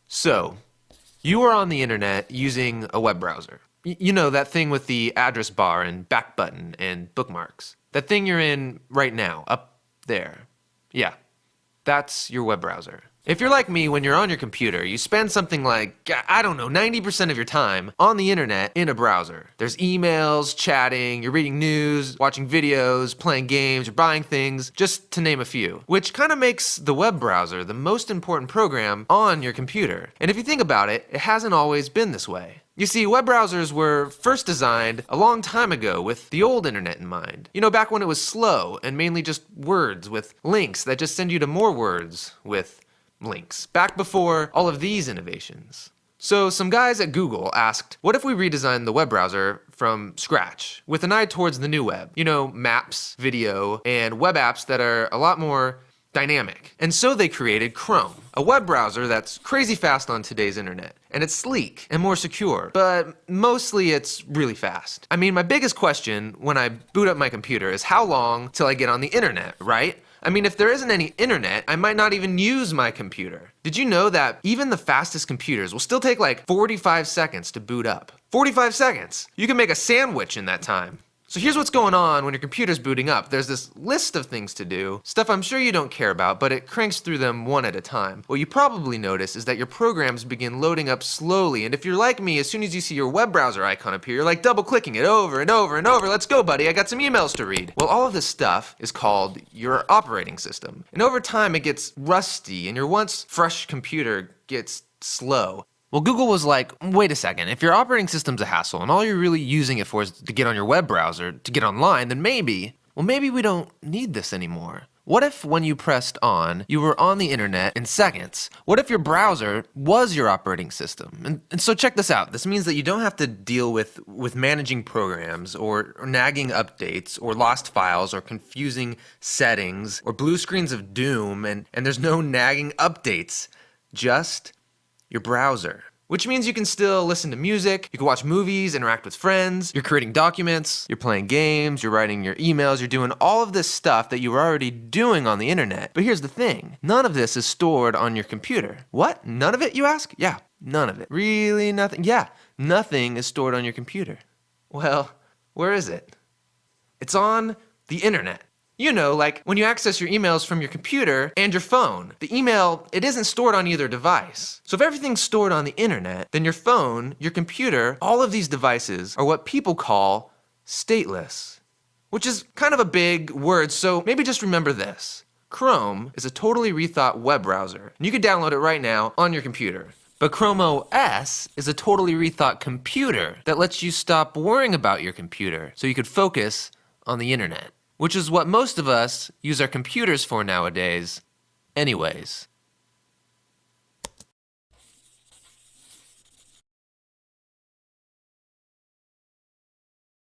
So, you are on the internet using a web browser. You know, that thing with the address bar and back button and bookmarks. That thing you're in right now, up there. Yeah, that's your web browser. If you're like me, when you're on your computer, you spend something like, I don't know, 90% of your time on the internet in a browser. There's emails, chatting, you're reading news, watching videos, playing games, you're buying things, just to name a few. Which kind of makes the web browser the most important program on your computer. And if you think about it, it hasn't always been this way. You see, web browsers were first designed a long time ago with the old internet in mind. You know, back when it was slow and mainly just words with links that just send you to more words with links, back before all of these innovations. So some guys at Google asked, what if we redesigned the web browser from scratch with an eye towards the new web? You know, maps, video, and web apps that are a lot more dynamic. And so they created Chrome, a web browser that's crazy fast on today's internet. And it's sleek and more secure, but mostly it's really fast. I mean, my biggest question when I boot up my computer is how long till I get on the internet, right? I mean, if there isn't any internet, I might not even use my computer. Did you know that even the fastest computers will still take like 45 seconds to boot up? 45 seconds! You can make a sandwich in that time. So here's what's going on when your computer's booting up. There's this list of things to do, stuff I'm sure you don't care about, but it cranks through them one at a time. What you probably notice is that your programs begin loading up slowly, and if you're like me, as soon as you see your web browser icon appear, you're like double-clicking it over and over and over. Let's go, buddy, I got some emails to read. Well, all of this stuff is called your operating system. And over time, it gets rusty, and your once fresh computer gets slow. Well, Google was like, wait a second, if your operating system's a hassle and all you're really using it for is to get on your web browser, to get online, then maybe we don't need this anymore. What if when you pressed on, you were on the internet in seconds? What if your browser was your operating system? And so check this out. This means that you don't have to deal with managing programs or nagging updates or lost files or confusing settings or blue screens of doom and there's no nagging updates. Just your browser. Which means you can still listen to music, you can watch movies, interact with friends, you're creating documents, you're playing games, you're writing your emails, you're doing all of this stuff that you were already doing on the internet. But here's the thing, none of this is stored on your computer. What? None of it, you ask? Yeah, none of it. Really nothing? Yeah, nothing is stored on your computer. Well, where is it? It's on the internet. You know, like when you access your emails from your computer and your phone, the email, it isn't stored on either device. So if everything's stored on the internet, then your phone, your computer, all of these devices are what people call stateless, which is kind of a big word, so maybe just remember this. Chrome is a totally rethought web browser, and you can download it right now on your computer. But Chrome OS is a totally rethought computer that lets you stop worrying about your computer so you could focus on the internet. Which is what most of us use our computers for nowadays anyways.